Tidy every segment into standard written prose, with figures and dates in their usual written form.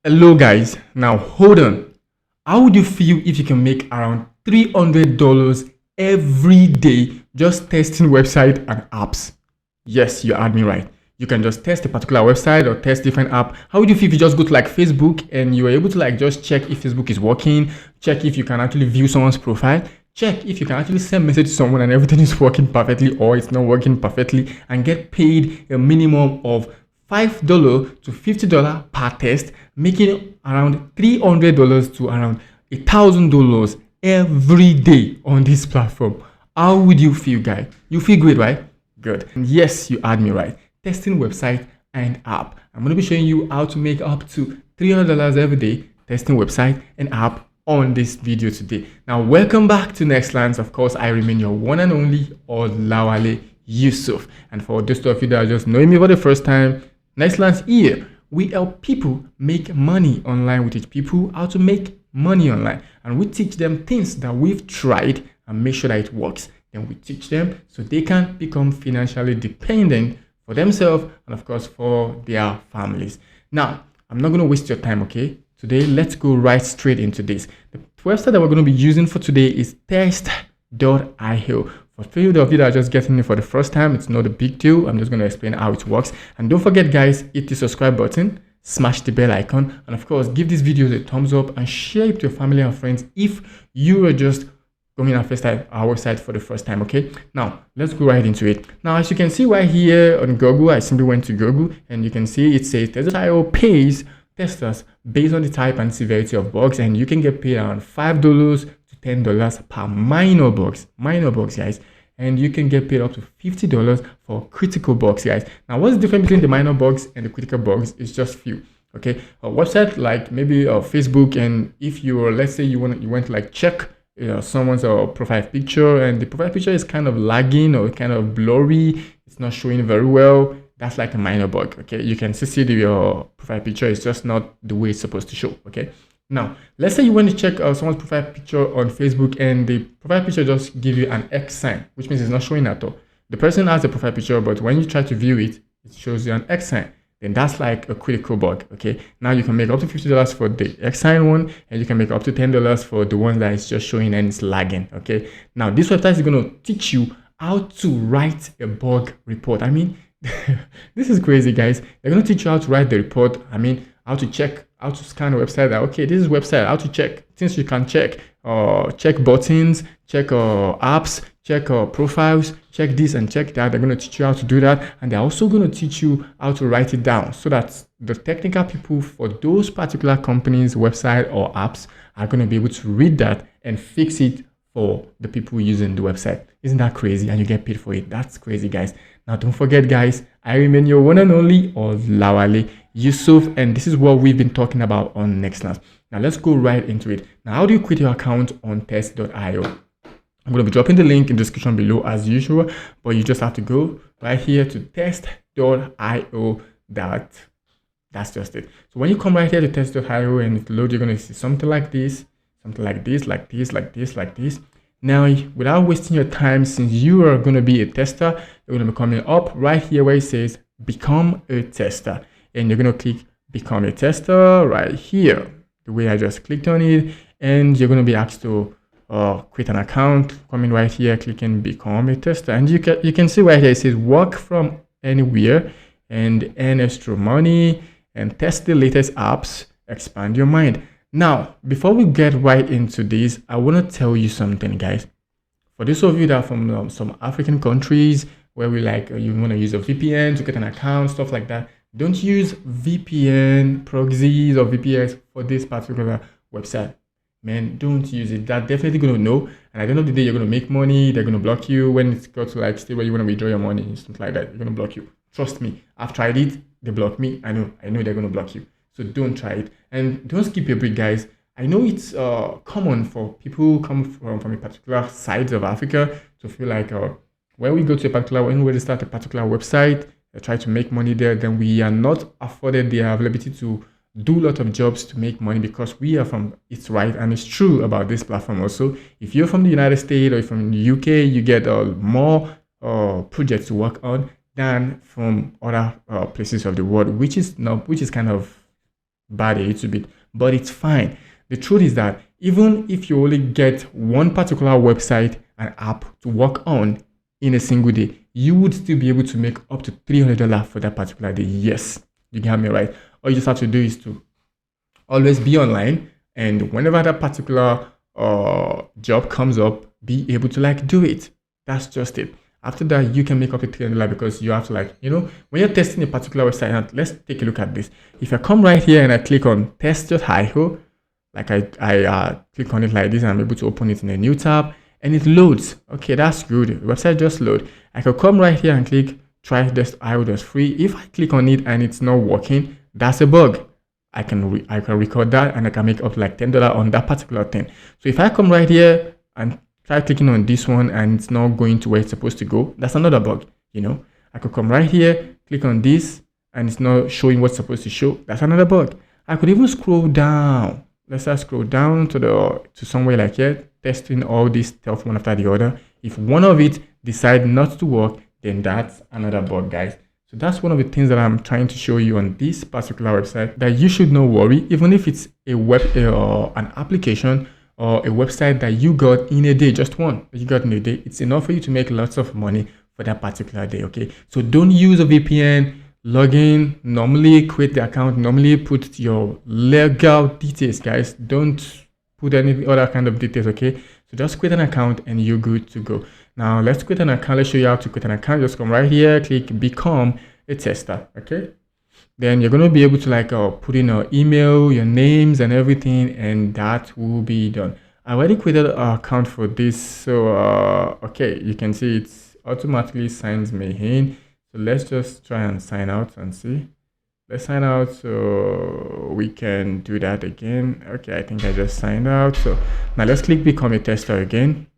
Hello guys, now hold on. How would you feel if you can make around $300 every day just testing website and apps? Yes, you heard me right. You can just test a particular website or test different app. How would you feel if you just go to like Facebook and you were able to like just check if Facebook is working, check if you can actually view someone's profile, check if you can actually send message to someone and everything is working perfectly or it's not working perfectly, and get paid a minimum of $5 to $50 per test, making around $300 to around $1,000 every day on this platform? How would you feel, guy? You feel great, right? Good. And yes, you heard me right. Testing website and app. I'm going to be showing you how to make up to $300 every day testing website and app on this video today. Now, welcome back to Nextlands. Of course, I remain your one and only Olawale Yusuf. And for those of you that are just knowing me for the first time, Nextlands here. We help people make money online. We teach people how to make money online, and we teach them things that we've tried and make sure that it works. Then we teach them so they can become financially dependent for themselves and of course for their families. Now, I'm not going to waste your time, okay? Today, let's go right straight into this. The website that we're going to be using for today is test.io. For few of you that are just getting it for the first time, it's not a big deal. I'm just going to explain how it works. And don't forget, guys, hit the subscribe button, smash the bell icon, and of course, give this video a thumbs up and share it to your family and friends if you are just coming our website for the first time, okay? Now, let's go right into it. Now, as you can see right here on Google, I simply went to Google, and you can see it says test.io pays testers based on the type and severity of bugs, and you can get paid around $5 to $10 per minor bugs, guys, and you can get paid up to $50 for critical bugs, guys. Now, what's the difference between the minor bugs and the critical bugs? It's just few. Okay, a website like maybe Facebook, and if you were, let's say you went to like check someone's profile picture, and the profile picture is kind of lagging or kind of blurry, it's not showing very well, that's like a minor bug. Okay, you can see your profile picture is just not the way it's supposed to show. Okay, now let's say you want to check someone's profile picture on Facebook, and the profile picture just give you an X sign, which means it's not showing at all. The person has a profile picture, but when you try to view it, it shows you an X sign. Then that's like a critical bug. Okay, now you can make up to $50 for the X sign one, and you can make up to $10 for the one that is just showing and it's lagging. Okay, now this website is going to teach you how to write a bug report. I mean, this is crazy, guys. They're going to teach you how to write the report. I mean, how to check, how to scan a website that, okay, this is website, how to check things you can check, check buttons, check apps, check profiles, check this and check that. They're going to teach you how to do that, and they're also going to teach you how to write it down so that the technical people for those particular companies, website or apps are going to be able to read that and fix it for the people using the website. Isn't that crazy? And you get paid for it. That's crazy, guys. Now, don't forget, guys, I remain your one and only Olawale Yusuf, and this is what we've been talking about on Nextlands. Now, let's go right into it. Now, how do you create your account on test.io? I'm going to be dropping the link in the description below as usual, but you just have to go right here to test.io. That's just it. So when you come right here to test.io and it loads, you're going to see something like this, like this. Now, without wasting your time, since you are going to be a tester, you're going to be coming up right here where it says become a tester, and you're going to click become a tester right here, the way I just clicked on it, and you're going to be asked to create an account. Coming right here, clicking become a tester, and you can see right here it says work from anywhere and earn extra money and test the latest apps, expand your mind. Now, before we get right into this, I want to tell you something, guys. For those of you that are from some African countries where we like you want to use a VPN to get an account, stuff like that, don't use VPN proxies or VPNs for this particular website. Man, don't use it. They're definitely going to know, and at the end of the day, you're going to make money. They're going to block you when it's got to like state where you want to withdraw your money and stuff like that. They're going to block you. Trust me, I've tried it. They block me. I know they're going to block you. So don't try it, and don't skip a break, guys. I know it's common for people who come from a particular side of Africa to feel like when we go to a particular, when we start a particular website, try to make money there, then we are not afforded the availability to do a lot of jobs to make money because we are from, it's right, and it's true about this platform also. If you're from the United States or from the UK, you get more projects to work on than from other places of the world, which is kind of bad a little bit, but it's fine. The truth is that even if you only get one particular website and app to work on in a single day, you would still be able to make up to $300 for that particular day. Yes, you got me right. All you just have to do is to always be online, and whenever that particular job comes up, be able to like do it. That's just it. After that, you can make up to $300 because you have to like, when you're testing a particular website. Now, let's take a look at this. If I come right here and I click on test.io, like I click on it like this, and I'm able to open it in a new tab and it loads. Okay, that's good. The website just load. I can come right here and click try test.io that's free. If I click on it and it's not working, that's a bug. I can record that and I can make up to like $10 on that particular thing. So if I come right here and try clicking on this one and it's not going to where it's supposed to go, that's another bug. I could come right here, click on this, and it's not showing what's supposed to show. That's another bug. I could even scroll down. Let's just scroll down to somewhere like here, testing all this stuff one after the other. If one of it decide not to work, then that's another bug, guys. So that's one of the things that I'm trying to show you on this particular website, that you should not worry, even if it's a web an application or a website that you got in a day, just one that you got in a day, it's enough for you to make lots of money for that particular day. Okay, so don't use a VPN. Log in, normally create the account, normally put your legal details, guys. Don't put any other kind of details. Okay, so just create an account and you're good to go. Now let's create an account. Let's show you how to create an account. Just come right here, click become a tester. Okay, then you're going to be able to like put in your email, your names and everything, and that will be done. I already created an account for this, so okay, you can see it's automatically signs me in. So let's just try and sign out and see. Let's sign out so we can do that again. Okay, I think I just signed out. So now let's click become a tester again.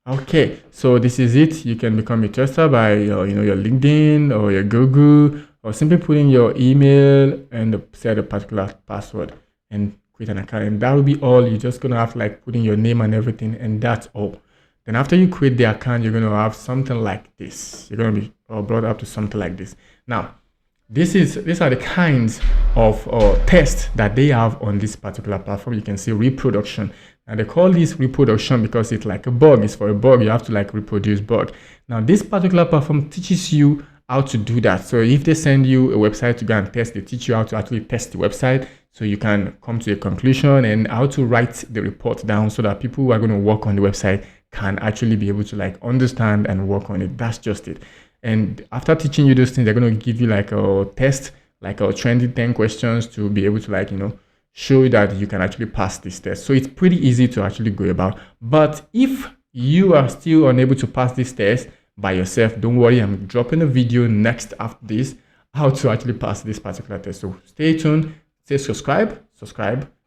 Okay, so this is it. You can become a tester by your LinkedIn or your Google, or simply put in your email and set a particular password and create an account, and that will be all. You're just gonna have to like put in your name and everything, and that's all. Then after you create the account, you're going to have something like this. You're going to be brought up to something like this. Now, these are the kinds of tests that they have on this particular platform. You can see reproduction. Now they call this reproduction because it's like a bug. It's for a bug. You have to like reproduce bug. Now this particular platform teaches you how to do that. So if they send you a website to go and test, they teach you how to actually test the website, so you can come to a conclusion, and how to write the report down so that people who are going to work on the website can actually be able to like understand and work on it. That's just it. And after teaching you those things, they're going to give you like a test, like a trendy 10 questions to be able to like, show you that you can actually pass this test. So it's pretty easy to actually go about. But if you are still unable to pass this test by yourself, don't worry, I'm dropping a video next after this, how to actually pass this particular test. So stay tuned, say subscribe,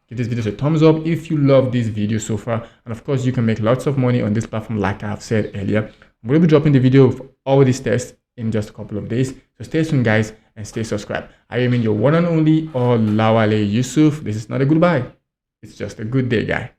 give this video a thumbs up if you love this video so far. And of course, you can make lots of money on this platform, like I've said earlier. I'm going to be dropping the video of all these tests in just a couple of days. So stay tuned, guys, and stay subscribed. I remain your one and only Olawale Yusuf. This is not a goodbye. It's just a good day, guy.